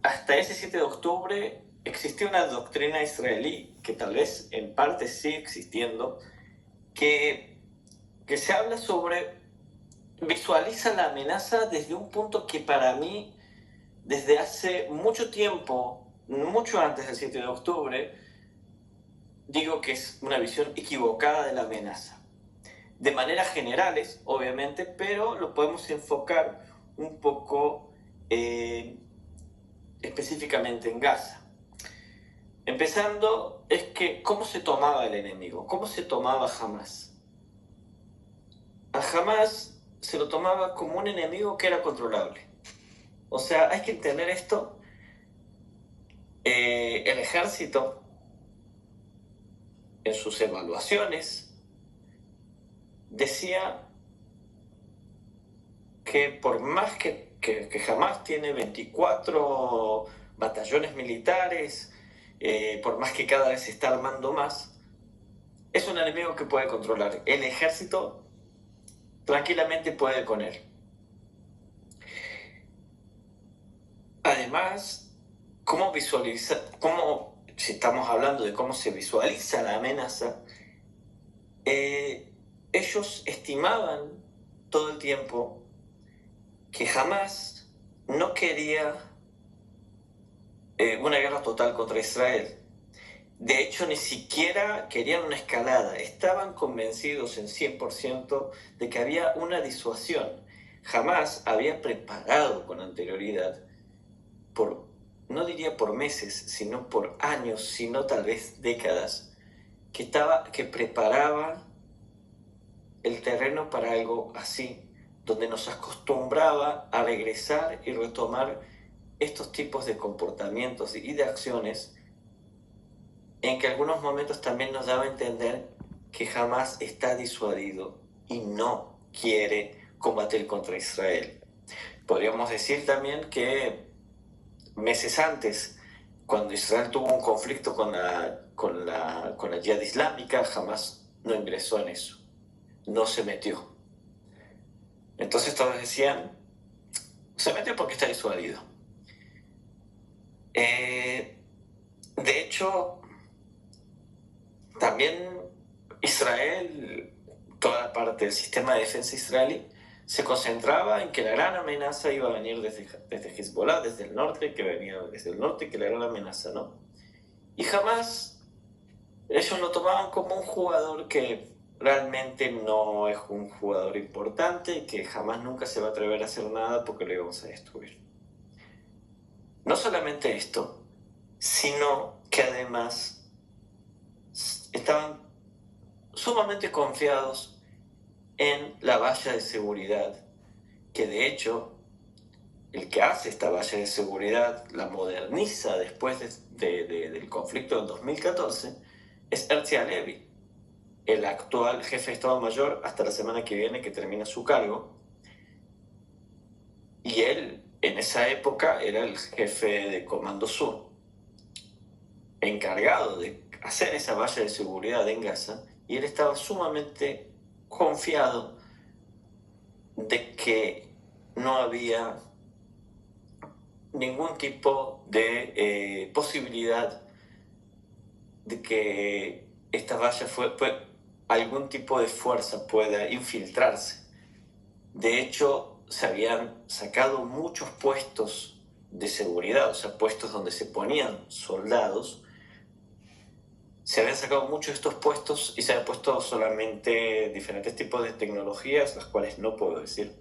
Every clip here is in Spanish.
hasta ese 7 de octubre existía una doctrina israelí, que tal vez en parte sigue existiendo, que se habla sobre, visualiza la amenaza desde un punto que para mí, desde hace mucho tiempo, mucho antes del 7 de octubre, digo que es una visión equivocada de la amenaza. De maneras generales, obviamente, pero lo podemos enfocar un poco específicamente en Gaza. Empezando, es que cómo se tomaba el enemigo, cómo se tomaba Hamás. A Hamás se lo tomaba como un enemigo que era controlable. O sea, hay que entender esto. El ejército, en sus evaluaciones, decía que por más que Hamás tiene 24 batallones militares, por más que cada vez se está armando más, es un enemigo que puede controlar. El ejército tranquilamente puede con él. Además, si estamos hablando de cómo se visualiza la amenaza, ellos estimaban todo el tiempo que jamás no quería una guerra total contra Israel. De hecho, ni siquiera querían una escalada. Estaban convencidos en 100% de que había una disuasión. Jamás había preparado con anterioridad, no diría por meses, sino por años, sino tal vez décadas, que preparaba el terreno para algo así, donde nos acostumbraba a regresar y retomar estos tipos de comportamientos y de acciones, en que algunos momentos también nos daba a entender que jamás está disuadido y no quiere combatir contra Israel. Podríamos decir también que meses antes, cuando Israel tuvo un conflicto con la Yihad Islámica, jamás no ingresó en eso, no se metió. Entonces todos decían, se metió porque está disuadido. De hecho, también Israel, toda la parte del sistema de defensa israelí, se concentraba en que la gran amenaza iba a venir desde Hezbollah, desde el norte, que venía desde el norte, que la gran amenaza, ¿no? Y jamás ellos lo tomaban como un jugador que realmente no es un jugador importante y que jamás nunca se va a atrever a hacer nada porque lo íbamos a destruir. No solamente esto, sino que además estaban sumamente confiados en la valla de seguridad, que de hecho el que hace esta valla de seguridad, la moderniza después del conflicto del 2014, es Herzi Halevi, el actual jefe de Estado Mayor hasta la semana que viene, que termina su cargo. Y él, en esa época, era el jefe de Comando Sur, encargado de hacer esa valla de seguridad en Gaza, y él estaba sumamente confiado de que no había ningún tipo de posibilidad de que esta valla algún tipo de fuerza pueda infiltrarse. De hecho, se habían sacado muchos puestos de seguridad, o sea, puestos donde se ponían soldados. Se habían sacado muchos de estos puestos y se habían puesto solamente diferentes tipos de tecnologías, las cuales no puedo decir.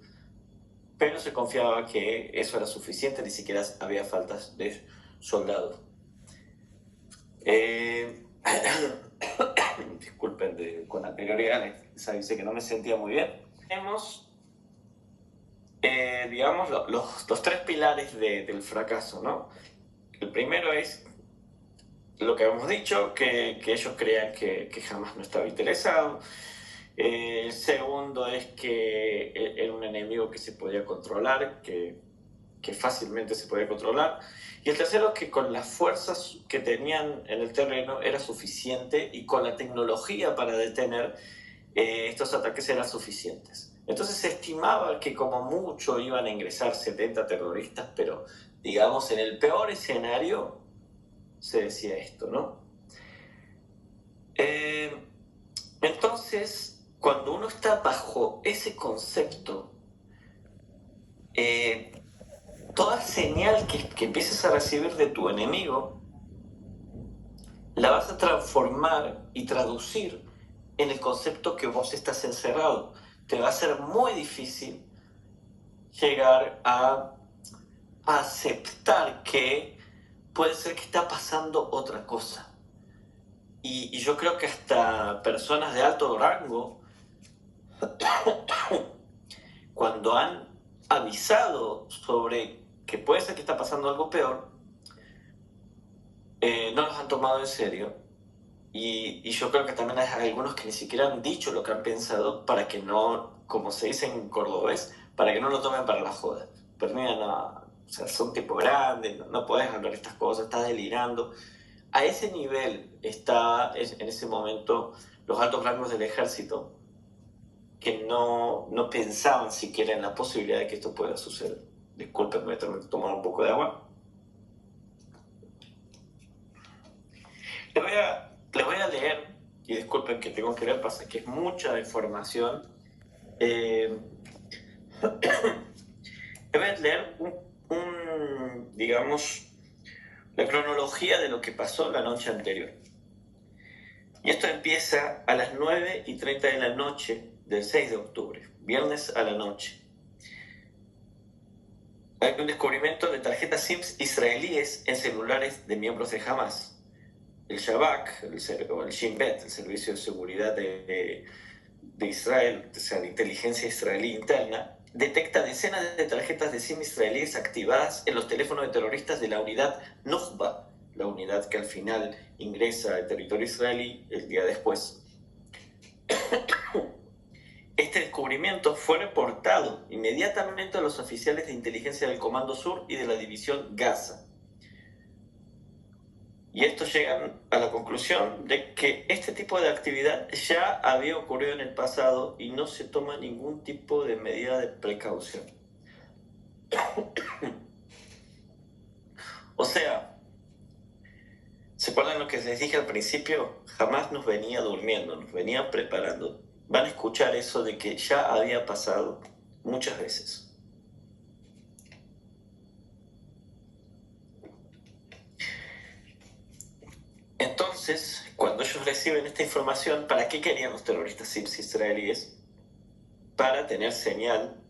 Pero se confiaba que eso era suficiente, ni siquiera había faltas de soldados. Disculpen, con anterioridad les avisé que no me sentía muy bien. Tenemos, digamos, los tres pilares del fracaso, ¿no? El primero es lo que hemos dicho, que ellos creían que jamás no estaba interesado. El segundo es que era un enemigo que se podía controlar, que fácilmente se podía controlar. Y el tercero es que con las fuerzas que tenían en el terreno era suficiente, y con la tecnología para detener estos ataques eran suficientes. Entonces se estimaba que como mucho iban a ingresar 70 terroristas, pero digamos, en el peor escenario se decía esto, ¿no? Entonces, cuando uno está bajo ese concepto, toda señal que empieces a recibir de tu enemigo, la vas a transformar y traducir en el concepto que vos estás encerrado. Te va a ser muy difícil llegar a aceptar que puede ser que está pasando otra cosa. Y yo creo que hasta personas de alto rango, cuando han avisado sobre que puede ser que está pasando algo peor, no los han tomado en serio. Y yo creo que también hay algunos que ni siquiera han dicho lo que han pensado para que no, como se dice en cordobés, para que no lo tomen para la joda. Pero mira, no, o sea, son tipo grandes, no podés hablar estas cosas, estás delirando. A ese nivel está en ese momento los altos rangos del ejército que no pensaban siquiera en la posibilidad de que esto pueda suceder. Disculpen, voy a tomar un poco de agua. Les voy a leer, y disculpen que tengo que leer, pasa que es mucha información. Les voy a leer digamos, la cronología de lo que pasó la noche anterior. Y esto empieza a las 9:30 de la noche del 6 de octubre, viernes a la noche. Hay un descubrimiento de tarjetas SIMs israelíes en celulares de miembros de Hamas. El Shabak, el Shin Bet, el Servicio de Seguridad de Israel, o sea, de inteligencia israelí interna, detecta decenas de tarjetas de SIM israelíes activadas en los teléfonos de terroristas de la unidad Nukba, la unidad que al final ingresa al territorio israelí el día después. Este descubrimiento fue reportado inmediatamente a los oficiales de inteligencia del Comando Sur y de la División Gaza. Y estos llegan a la conclusión de que este tipo de actividad ya había ocurrido en el pasado y no se toma ningún tipo de medida de precaución. O sea, ¿se acuerdan lo que les dije al principio? Jamás nos venía durmiendo, nos venía preparando. Van a escuchar eso de que ya había pasado muchas veces. Entonces, cuando ellos reciben esta información, ¿para qué querían los terroristas israelíes? Para tener señal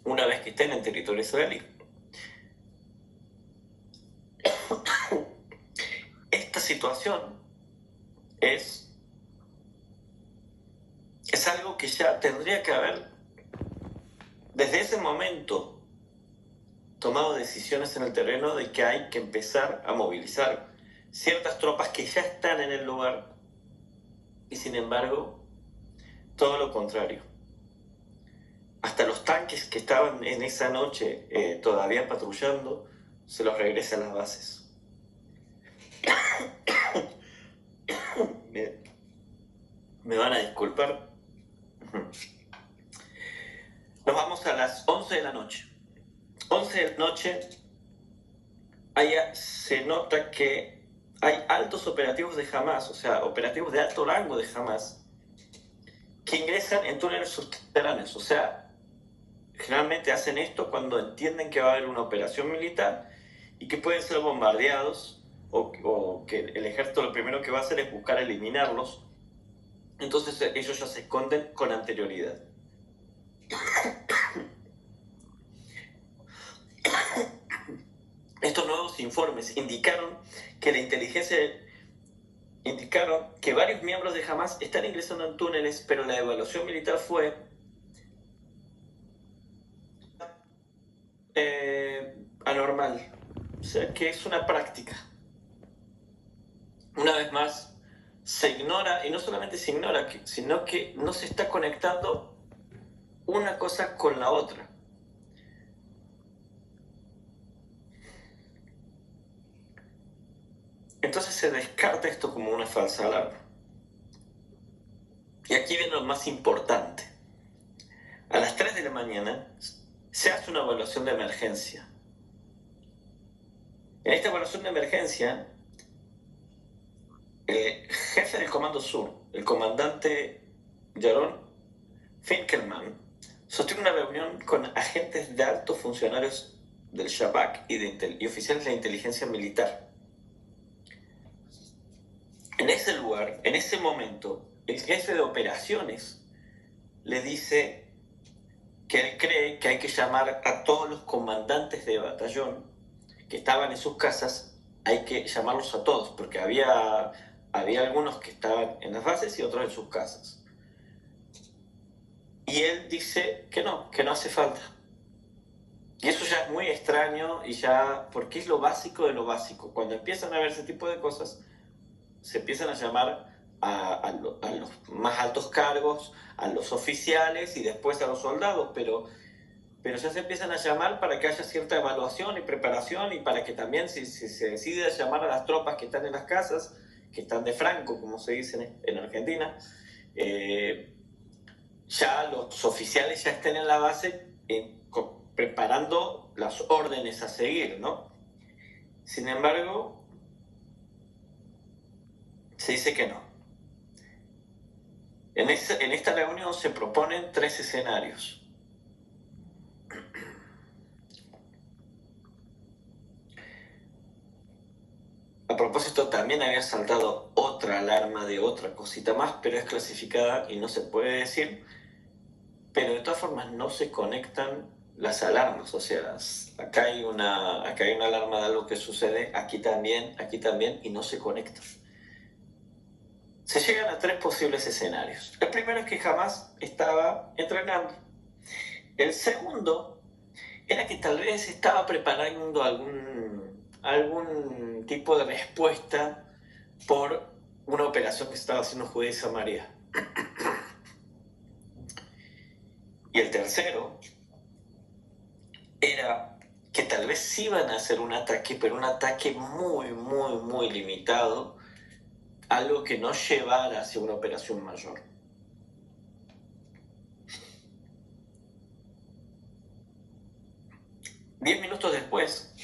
una vez que estén en territorio israelí. Esta situación es algo que ya tendría que haber, desde ese momento, tomado decisiones en el terreno de que hay que empezar a movilizar ciertas tropas que ya están en el lugar y sin embargo, todo lo contrario. Hasta los tanques que estaban en esa noche todavía patrullando, se los regresa a las bases. Me van a disculpar. Nos vamos a las 11 de la noche. 11 de la noche, allá se nota que hay altos operativos de Hamas, o sea, operativos de alto rango de Hamas, que ingresan en túneles subterráneos. O sea, generalmente hacen esto cuando entienden que va a haber una operación militar y que pueden ser bombardeados o que el ejército lo primero que va a hacer es buscar eliminarlos. Entonces ellos ya se esconden con anterioridad. Estos nuevos informes indicaron que la inteligencia indicaron que varios miembros de Hamas están ingresando en túneles, pero la evaluación militar fue anormal. O sea, que es una práctica. Una vez más, se ignora, y no solamente se ignora, sino que no se está conectando una cosa con la otra. Entonces se descarta esto como una falsa alarma. Y aquí viene lo más importante. A las 3 de la mañana se hace una evaluación de emergencia. En esta evaluación de emergencia, el jefe del Comando Sur, el comandante Jaron Finkelman, sostuvo una reunión con agentes de altos funcionarios del Shabak y oficiales de la inteligencia militar. En ese lugar, en ese momento, el jefe de operaciones le dice que él cree que hay que llamar a todos los comandantes de batallón que estaban en sus casas, hay que llamarlos a todos, porque había algunos que estaban en las bases y otros en sus casas. Y él dice que no hace falta. Y eso ya es muy extraño, y ya, porque es lo básico de lo básico. Cuando empiezan a ver ese tipo de cosas, se empiezan a llamar a los más altos cargos, a los oficiales y después a los soldados, pero ya se empiezan a llamar para que haya cierta evaluación y preparación, y para que también, si se decide llamar a las tropas que están en las casas, que están de franco, como se dice en Argentina, ya los oficiales ya estén en la base preparando las órdenes a seguir, ¿no? Sin embargo, se dice que no. En esta reunión se proponen 3 escenarios. A propósito, también había saltado otra alarma de otra cosita más, pero es clasificada y no se puede decir. Pero de todas formas no se conectan las alarmas. O sea, acá hay una alarma de algo que sucede, aquí también, y no se conectan. Se llegan a 3 posibles escenarios. El primero es que Hamas estaba entrenando. El segundo era que tal vez estaba preparando algún tipo de respuesta por una operación que estaba haciendo Judea y Samaria. Y el tercero era que tal vez sí iban a hacer un ataque, pero un ataque muy, muy, muy limitado, algo que no llevara hacia una operación mayor. Diez minutos después,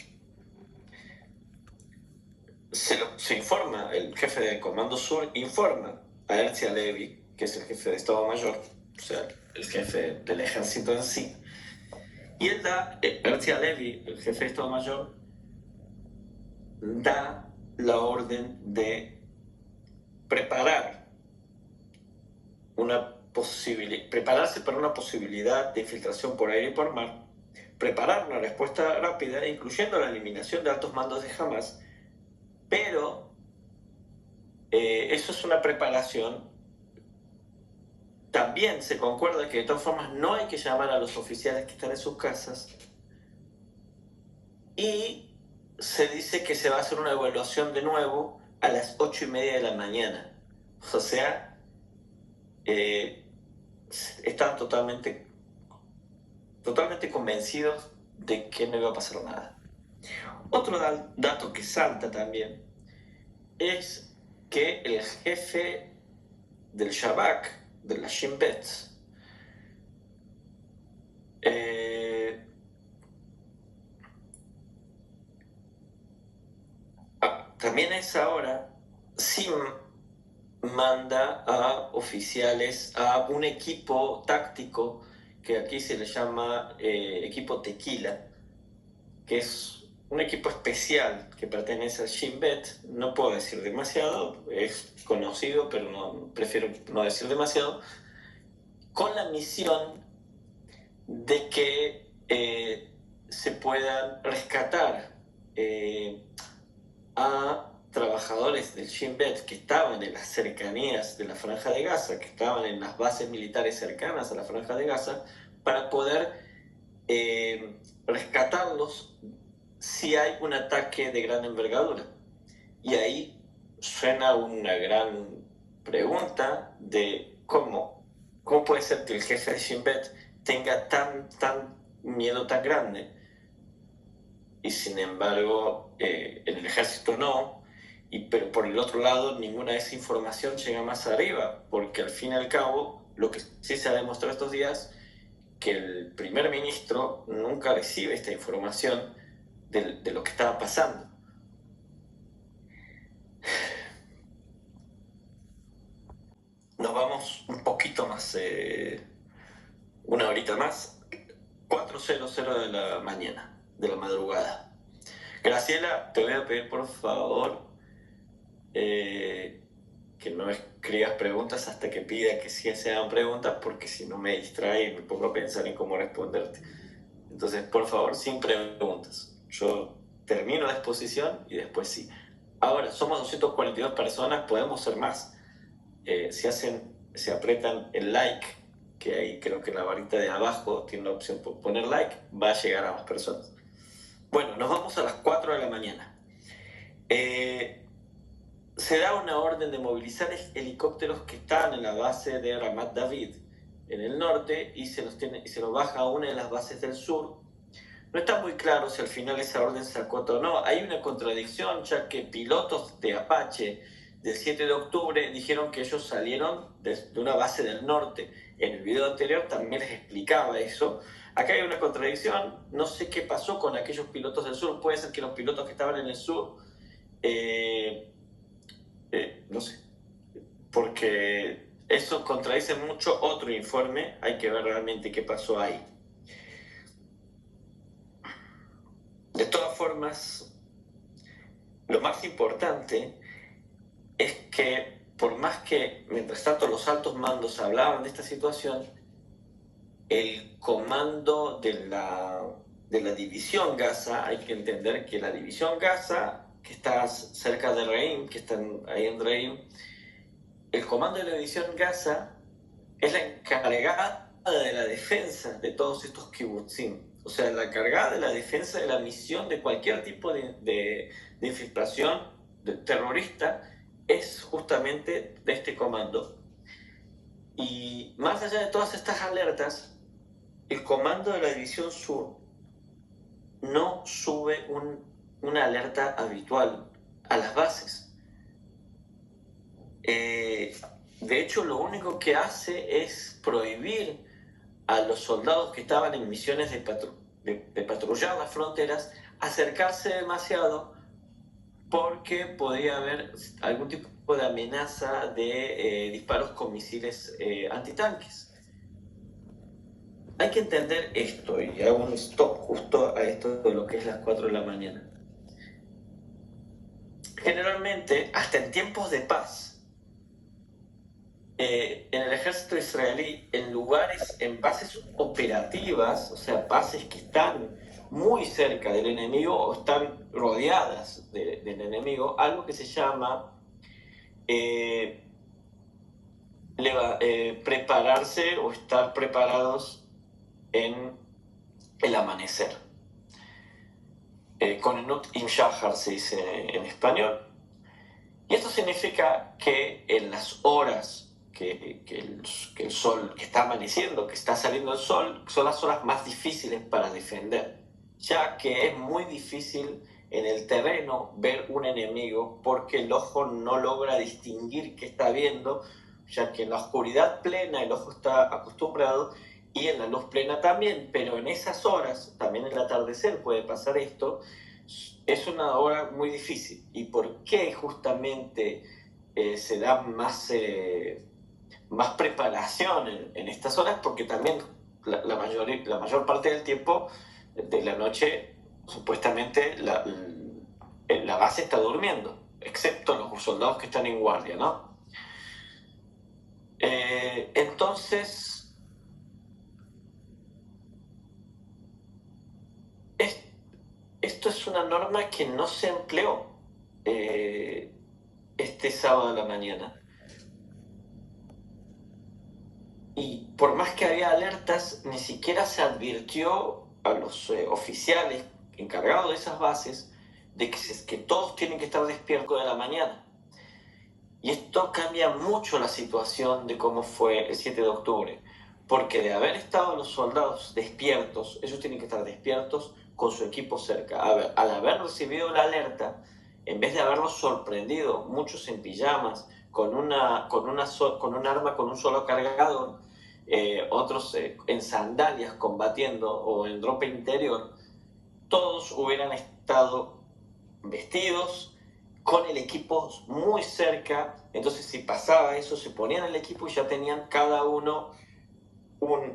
se informa, el jefe del Comando Sur informa a Herzi Halevi, que es el jefe de Estado Mayor, o sea, el jefe del ejército en sí, y él Herzi Halevi, el jefe de Estado Mayor, da la orden de prepararse para una posibilidad de infiltración por aire y por mar, preparar una respuesta rápida, incluyendo la eliminación de altos mandos de Hamas, pero eso es una preparación. También se concuerda que de todas formas no hay que llamar a los oficiales que están en sus casas, y se dice que se va a hacer una evaluación de nuevo a las 8:30 de la mañana. O sea, están totalmente convencidos de que no iba a pasar nada. Otro dato que salta también es que el jefe del Shabak, de la Shin Bet, también a esa hora sí manda a oficiales, a un equipo táctico que aquí se le llama equipo Tequila, que es un equipo especial que pertenece al Shin Bet. No puedo decir demasiado, es conocido, pero prefiero no decir demasiado, con la misión de que se puedan rescatar a trabajadores del Shin Bet que estaban en las cercanías de la Franja de Gaza, que estaban en las bases militares cercanas a la Franja de Gaza, para poder rescatarlos si hay un ataque de gran envergadura. Y ahí suena una gran pregunta de cómo puede ser que el jefe de Shin Bet tenga tan miedo tan grande, y sin embargo en el ejército no, pero por el otro lado ninguna de esa información llega más arriba, porque al fin y al cabo lo que sí se ha demostrado estos días, que el primer ministro nunca recibe esta información de lo que estaba pasando. más, una horita más, 4:00 de la mañana, de la madrugada. Graciela, te voy a pedir por favor que no escribas preguntas hasta que pida que sí sean preguntas, porque si no me distrae y me pongo a pensar en cómo responderte. Entonces, por favor, sin preguntas. Yo termino la exposición y después sí. Ahora, somos 242 personas, podemos ser más. Si apretan el like, que ahí creo que en la barrita de abajo tiene la opción por poner like, va a llegar a más personas. Bueno, nos vamos a las 4 de la mañana. Se da una orden de movilizar helicópteros que están en la base de Ramat David, en el norte, y se los baja a una de las bases del sur. No está muy claro si al final esa orden se acota o no. Hay una contradicción, ya que pilotos de Apache del 7 de octubre dijeron que ellos salieron de una base del norte. En el video anterior también les explicaba eso. Acá hay una contradicción. No sé qué pasó con aquellos pilotos del sur. Puede ser que los pilotos que estaban en el sur, no sé, porque eso contradice mucho otro informe. Hay que ver realmente qué pasó ahí. De todas formas, lo más importante es que, por más que mientras tanto los altos mandos hablaban de esta situación, el comando de la división Gaza, hay que entender que la división Gaza, que está cerca de Reim, que están ahí en Reim, el comando de la división Gaza es la encargada de la defensa de todos estos kibutzim. O sea, la encargada de la defensa de la misión de cualquier tipo de infiltración terrorista es justamente de este comando. Y más allá de todas estas alertas, el comando de la División Sur no sube una alerta habitual a las bases. De hecho, lo único que hace es prohibir a los soldados que estaban en misiones de patrullar las fronteras acercarse demasiado, porque podía haber algún tipo de amenaza de disparos con misiles antitanques. Hay que entender esto, y hago un stop justo a esto de lo que es las 4 de la mañana. Generalmente, hasta en tiempos de paz, en el ejército israelí, en bases operativas, o sea, bases que están muy cerca del enemigo o están rodeadas del enemigo, algo que se llama prepararse o estar preparados en el amanecer. Konenut im Shahar se dice en español. Y esto significa que en las horas que el sol, que está amaneciendo, que está saliendo el sol, son las horas más difíciles para defender, ya que es muy difícil en el terreno ver un enemigo porque el ojo no logra distinguir qué está viendo, ya que en la oscuridad plena el ojo está acostumbrado y en la luz plena también, pero en esas horas, también en el atardecer puede pasar esto, es una hora muy difícil. ¿Y por qué justamente se da más preparación en estas horas? Porque también la mayor parte del tiempo de la noche, supuestamente, la base está durmiendo, excepto los soldados que están en guardia, ¿no? Entonces, esto es una norma que no se empleó este sábado a la mañana. Y por más que había alertas, ni siquiera se advirtió a los oficiales encargados de esas bases de que todos tienen que estar despiertos de la mañana. Y esto cambia mucho la situación de cómo fue el 7 de octubre, porque de haber estado los soldados despiertos, ellos tienen que estar despiertos con su equipo cerca. Al haber recibido la alerta, en vez de haberlos sorprendido, muchos en pijamas, con un arma, con un solo cargador, otros en sandalias combatiendo o en ropa interior, todos hubieran estado vestidos con el equipo muy cerca. Entonces si pasaba eso, se ponían el equipo y ya tenían cada uno un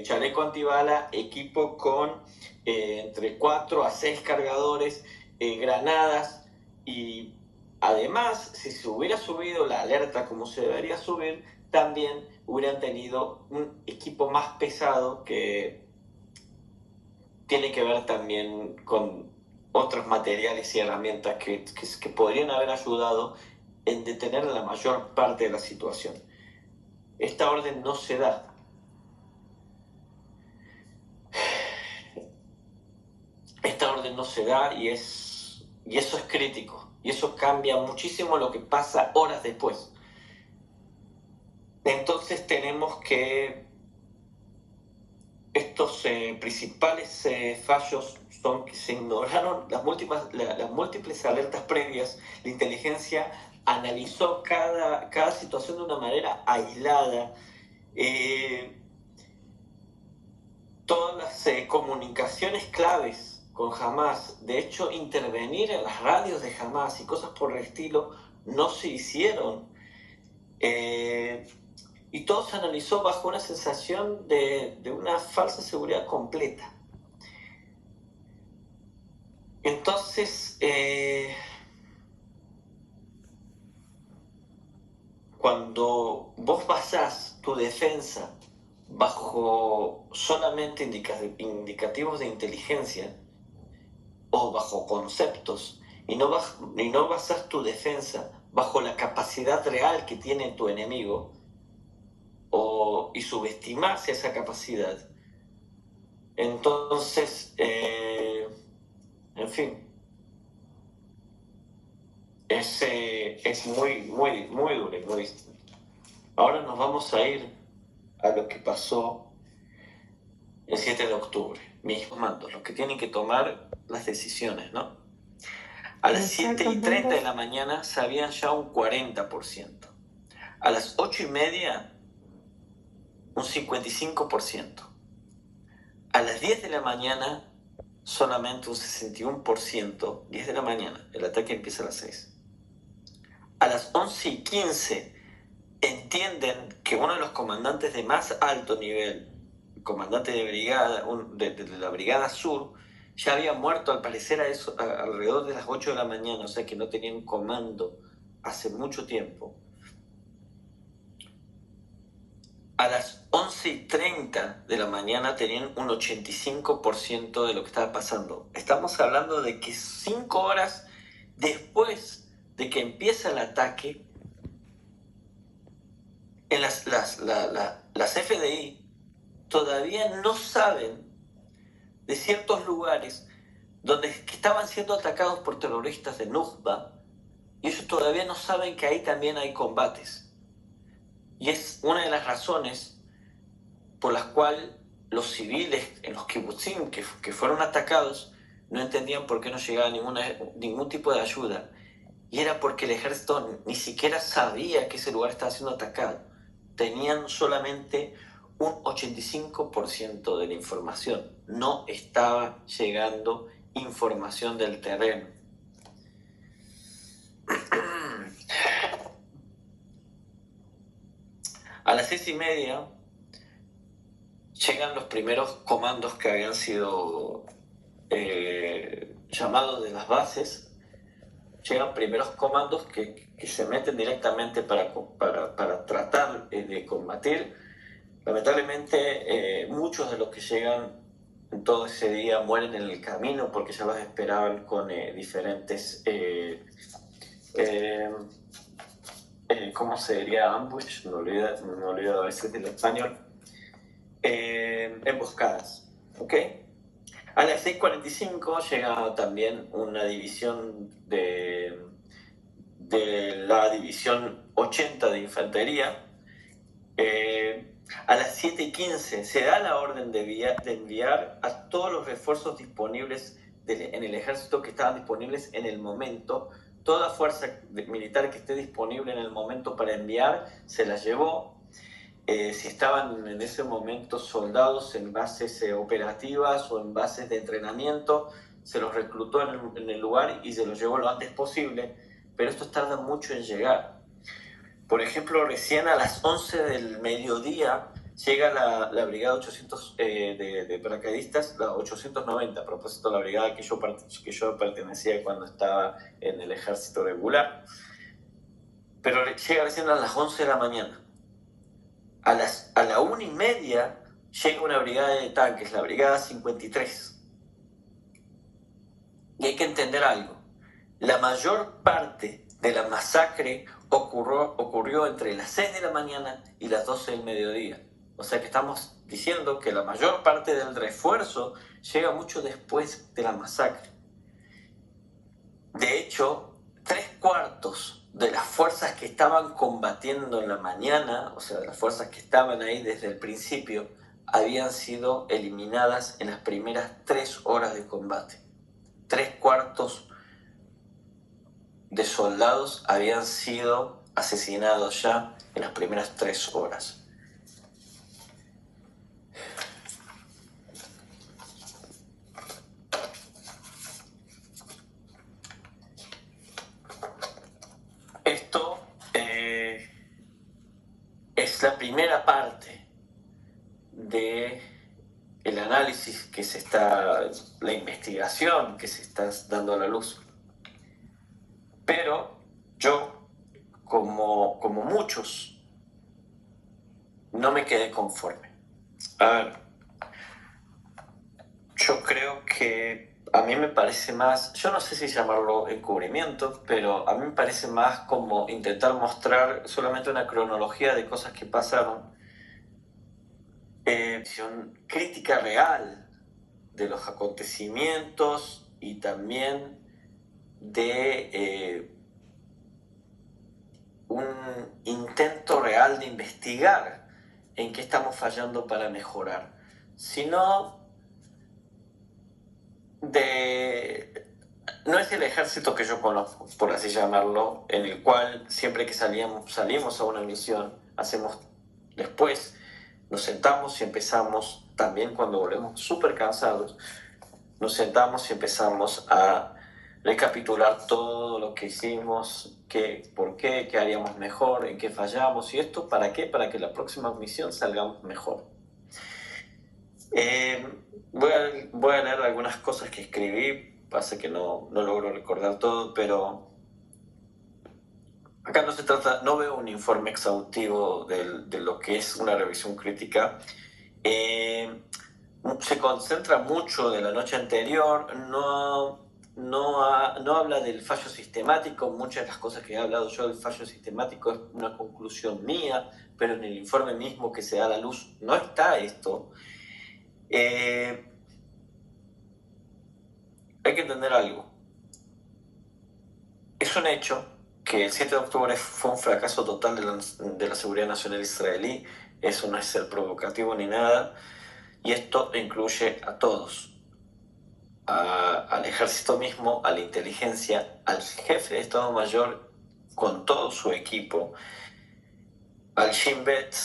chaleco antibala, equipo con entre 4 a 6 cargadores, granadas, y además, si se hubiera subido la alerta como se debería subir, también hubieran tenido un equipo más pesado que tiene que ver también con otros materiales y herramientas que podrían haber ayudado en detener la mayor parte de la situación. Esta orden no se da. Esta orden no se da y eso es crítico. Y eso cambia muchísimo lo que pasa horas después. Entonces tenemos que estos principales fallos son que se ignoraron las múltiples alertas previas. La inteligencia analizó cada situación de una manera aislada. Todas las comunicaciones claves con Hamas, de hecho intervenir en las radios de Hamas y cosas por el estilo, no se hicieron. Y todo se analizó bajo una sensación de una falsa seguridad completa. Entonces, cuando vos basás tu defensa bajo solamente indicativos de inteligencia o bajo conceptos y no basás tu defensa bajo la capacidad real que tiene tu enemigo y subestimarse esa capacidad, entonces, en fin, es muy duro y muy distinto. Ahora nos vamos a ir a lo que pasó el 7 de octubre. Mis comandos, los que tienen que tomar las decisiones, ¿no? A las 7:30 de la mañana sabían ya un 40%. A las 8:30, un 55%. A las 10 de la mañana, solamente un 61%. 10 de la mañana, el ataque empieza a las 6. A las 11:15 entienden que uno de los comandantes de más alto nivel, el comandante de brigada, de la Brigada Sur, ya había muerto al parecer alrededor de las 8 de la mañana, o sea que no tenían comando hace mucho tiempo. A las 11:30 de la mañana tenían un 85% de lo que estaba pasando. Estamos hablando de que 5 horas después de que empieza el ataque, en las FDI todavía no saben de ciertos lugares donde estaban siendo atacados por terroristas de Nukba, y ellos todavía no saben que ahí también hay combates. Y es una de las razones por las cuales los civiles en los kibutzim que fueron atacados no entendían por qué no llegaba ningún tipo de ayuda. Y era porque el ejército ni siquiera sabía que ese lugar estaba siendo atacado. Tenían solamente un 85% de la información. No estaba llegando información del terreno. A las 6:30 llegan los primeros comandos que habían sido llamados de las bases. Llegan primeros comandos que se meten directamente para tratar de combatir. Lamentablemente, muchos de los que llegan en todo ese día mueren en el camino porque ya los esperaban con diferentes, ¿cómo se diría? Ambush, me olvido a veces del español. Emboscadas, ¿ok? A las 6:45 llega también una división de la división 80 de infantería. A las 7:15 se da la orden de enviar a todos los refuerzos disponibles en el ejército que estaban disponibles en el momento. Toda fuerza militar que esté disponible en el momento para enviar se la llevó. Si estaban en ese momento soldados en bases operativas o en bases de entrenamiento, se los reclutó en el lugar y se los llevó lo antes posible, pero estos tardan mucho en llegar. Por ejemplo, recién a las 11 del mediodía llega la brigada 800 de paracaidistas, la 890, a propósito de la brigada que yo pertenecía cuando estaba en el ejército regular. Pero llega recién a las 11 de la mañana. A la 1:30 llega una brigada de tanques, la brigada 53. Y hay que entender algo. La mayor parte de la masacre ocurrió entre las 6 de la mañana y las 12 del mediodía. O sea que estamos diciendo que la mayor parte del refuerzo llega mucho después de la masacre. De hecho, 3/4 de las fuerzas que estaban combatiendo en la mañana, o sea, de las fuerzas que estaban ahí desde el principio, habían sido eliminadas en las primeras 3 horas de combate. 3/4 de soldados habían sido asesinados ya en las primeras 3 horas. Esto es la primera parte de el análisis que se está, la investigación que se está dando a la luz. Pero yo, como muchos, no me quedé conforme. A ver, yo creo que a mí me parece más, yo no sé si llamarlo encubrimiento, pero a mí me parece más como intentar mostrar solamente una cronología de cosas que pasaron, visión crítica real de los acontecimientos y también de un intento real de investigar en qué estamos fallando para mejorar, sino no es el ejército que yo conozco, por así llamarlo, en el cual siempre que salimos a una misión, después nos sentamos y empezamos, también cuando volvemos súper cansados, nos sentamos y empezamos a recapitular todo lo que hicimos, por qué haríamos mejor, en qué fallamos, y esto, ¿para qué? Para que la próxima misión salgamos mejor. Voy a leer algunas cosas que escribí, pasa que no logro recordar todo, pero acá no veo un informe exhaustivo de lo que es una revisión crítica. Se concentra mucho de la noche anterior, no habla del fallo sistemático. Muchas de las cosas que he hablado yo del fallo sistemático es una conclusión mía, pero en el informe mismo que se da a la luz no está esto. Hay que entender algo. Es un hecho que el 7 de octubre fue un fracaso total de la seguridad nacional israelí. Eso no es ser provocativo ni nada. Y esto incluye a todos. Al ejército mismo, a la inteligencia, al jefe de Estado Mayor con todo su equipo, al Shin Bet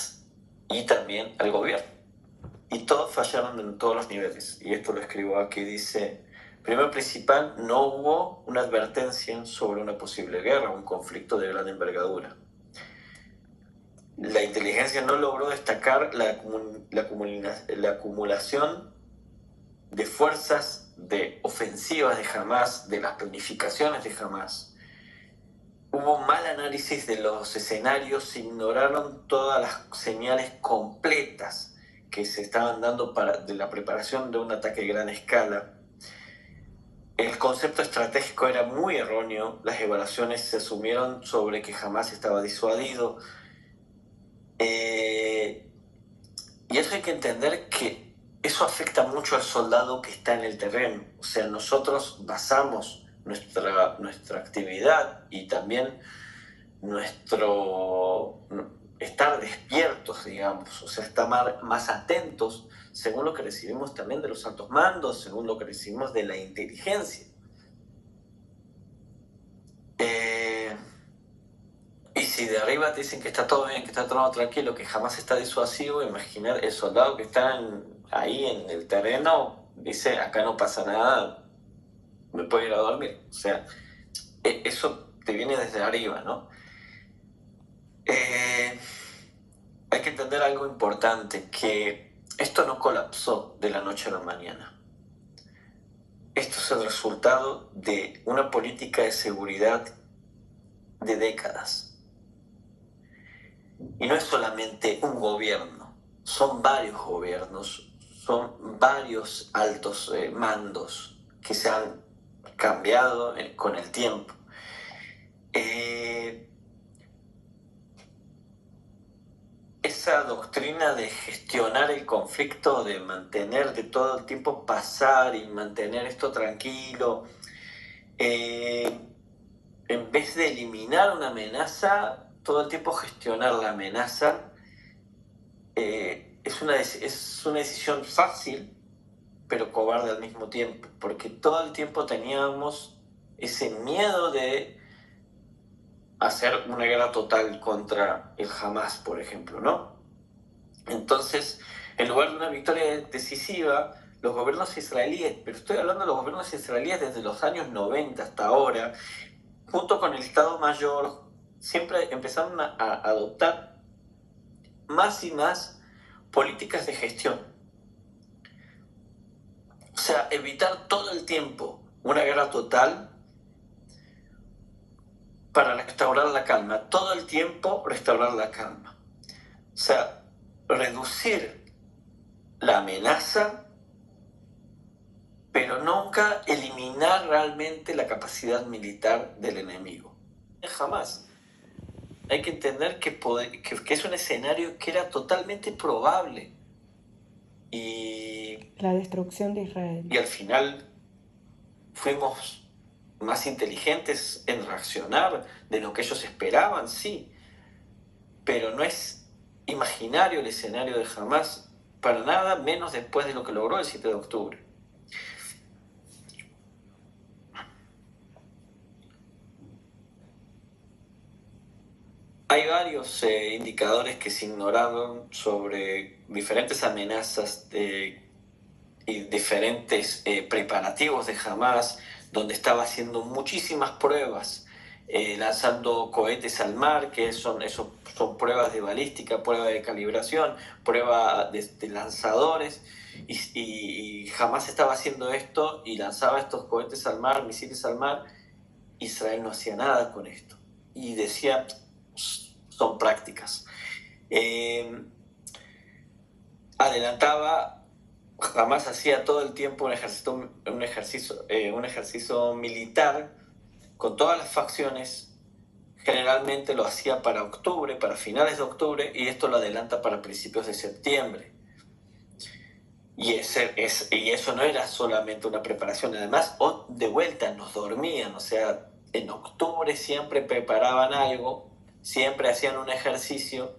y también al gobierno. Y todos fallaron en todos los niveles. Y esto lo escribo aquí, dice: primero principal, no hubo una advertencia sobre una posible guerra, un conflicto de gran envergadura. La inteligencia no logró destacar la acumulación de fuerzas de ofensivas de Hamás, de las planificaciones de Hamás. Hubo mal análisis de los escenarios, se ignoraron todas las señales completas que se estaban dando de la preparación de un ataque a gran escala. El concepto estratégico era muy erróneo, las evaluaciones se asumieron sobre que Hamás estaba disuadido. Y eso hay que entender que eso afecta mucho al soldado que está en el terreno. O sea, nosotros basamos nuestra actividad y también nuestro estar despiertos, digamos, o sea, estar más atentos según lo que recibimos también de los altos mandos, según lo que recibimos de la inteligencia. Y si de arriba te dicen que está todo bien, que está todo tranquilo, que jamás está disuasivo, imaginar el soldado que está ahí en el terreno, dice, acá no pasa nada, me puedo ir a dormir. O sea, eso te viene desde arriba, ¿no? Hay que entender algo importante, que esto no colapsó de la noche a la mañana. Esto es el resultado de una política de seguridad de décadas. Y no es solamente un gobierno, son varios gobiernos, son varios altos mandos que se han cambiado con el tiempo. Esa doctrina de gestionar el conflicto, de mantener de todo el tiempo pasar y mantener esto tranquilo, en vez de eliminar una amenaza, todo el tiempo gestionar la amenaza, es una decisión fácil, pero cobarde al mismo tiempo, porque todo el tiempo teníamos ese miedo de hacer una guerra total contra el Hamas, por ejemplo, ¿no? Entonces, en lugar de una victoria decisiva, los gobiernos israelíes, pero estoy hablando de los gobiernos israelíes desde los años 90 hasta ahora, junto con el Estado Mayor, siempre empezaron a adoptar más y más políticas de gestión. O sea, evitar todo el tiempo una guerra total para restaurar la calma. Todo el tiempo restaurar la calma. O sea, reducir la amenaza, pero nunca eliminar realmente la capacidad militar del enemigo. Jamás. Hay que entender que es un escenario que era totalmente probable. Y la destrucción de Israel. Y al final fuimos más inteligentes en reaccionar de lo que ellos esperaban, sí. Pero no es imaginario el escenario de Hamas para nada, menos después de lo que logró el 7 de octubre. Hay varios indicadores que se ignoraron sobre diferentes amenazas y diferentes preparativos de Hamas, donde estaba haciendo muchísimas pruebas, lanzando cohetes al mar, que son pruebas de balística, pruebas de calibración, pruebas de lanzadores, y Hamas estaba haciendo esto y lanzaba estos cohetes al mar, misiles al mar. Israel no hacía nada con esto y decía, son prácticas. Adelantaba, jamás hacía todo el tiempo un ejercicio militar con todas las facciones. Generalmente lo hacía para octubre, para finales de octubre, y esto lo adelanta para principios de septiembre. Y eso no era solamente una preparación, además de vuelta nos dormían, o sea, en octubre siempre preparaban algo, siempre hacían un ejercicio,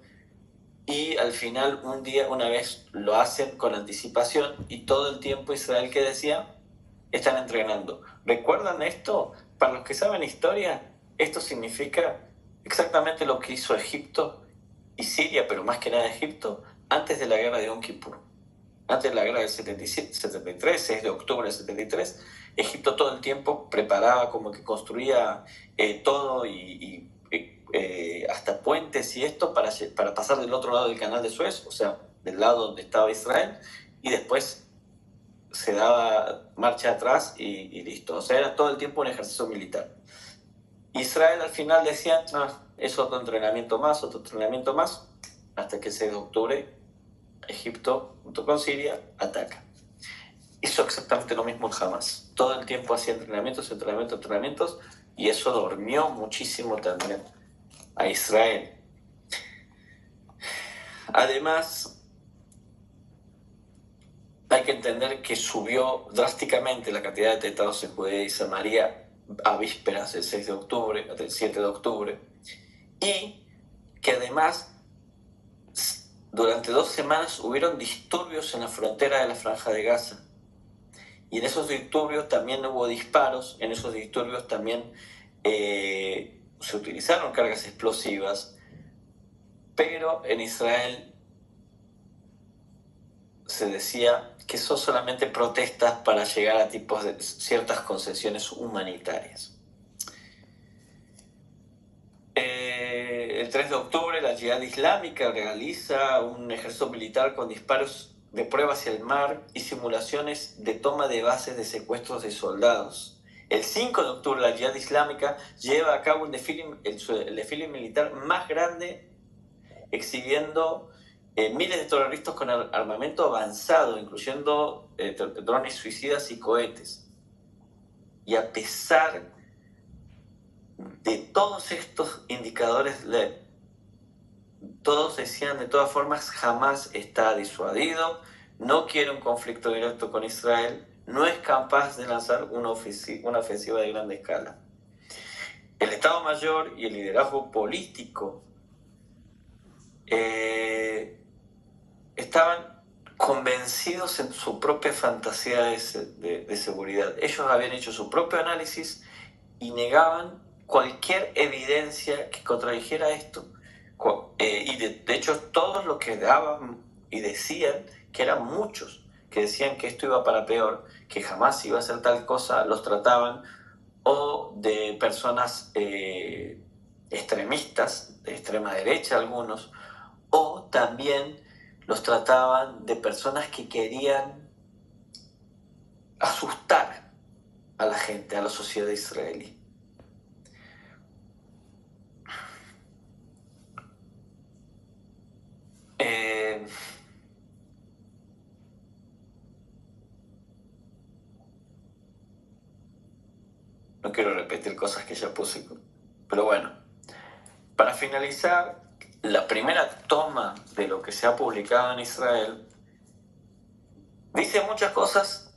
y al final un día, una vez lo hacen con anticipación, y todo el tiempo Israel, que decía, están entrenando. ¿Recuerdan esto? Para los que saben historia, esto significa exactamente lo que hizo Egipto y Siria, pero más que nada Egipto, antes de la guerra de Yom Kippur. Antes de la guerra del 77, 73, 6 de octubre del 73, Egipto todo el tiempo preparaba, como que construía todo y hasta puentes y esto para pasar del otro lado del canal de Suez, o sea, del lado donde estaba Israel, y después se daba marcha atrás y listo. O sea, era todo el tiempo un ejercicio militar. Israel al final decía, es otro entrenamiento más, hasta que el 6 de octubre Egipto, junto con Siria, ataca. Hizo exactamente lo mismo en Hamas. Todo el tiempo hacía entrenamientos, y eso durmió muchísimo también a Israel. Además, hay que entender que subió drásticamente la cantidad de atentados en Judea y Samaria a vísperas del 6 de octubre, del 7 de octubre, y que además durante 2 semanas hubieron disturbios en la frontera de la Franja de Gaza. Y en esos disturbios también hubo disparos, en esos disturbios también se utilizaron cargas explosivas, pero en Israel se decía que son solamente protestas para llegar a tipos de ciertas concesiones humanitarias. El 3 de octubre la Yihad Islámica realiza un ejército militar con disparos de prueba hacia el mar y simulaciones de toma de bases de secuestros de soldados. El 5 de octubre la Yihad Islámica lleva a cabo el desfile militar más grande, exhibiendo miles de terroristas con armamento avanzado, incluyendo drones suicidas y cohetes. Y a pesar de todos estos indicadores LED, todos decían de todas formas, jamás está disuadido, no quiere un conflicto directo con Israel, no es capaz de lanzar una ofensiva de grande escala. El Estado Mayor y el liderazgo político estaban convencidos en su propia fantasía de seguridad. Ellos habían hecho su propio análisis y negaban cualquier evidencia que contradijera esto. Y de hecho todos los que daban y decían, que eran muchos, que decían que esto iba para peor, que jamás iba a ser tal cosa, los trataban o de personas extremistas, de extrema derecha algunos, o también los trataban de personas que querían asustar a la gente, a la sociedad israelí. No quiero repetir cosas que ya puse, pero bueno, para finalizar, la primera toma de lo que se ha publicado en Israel dice muchas cosas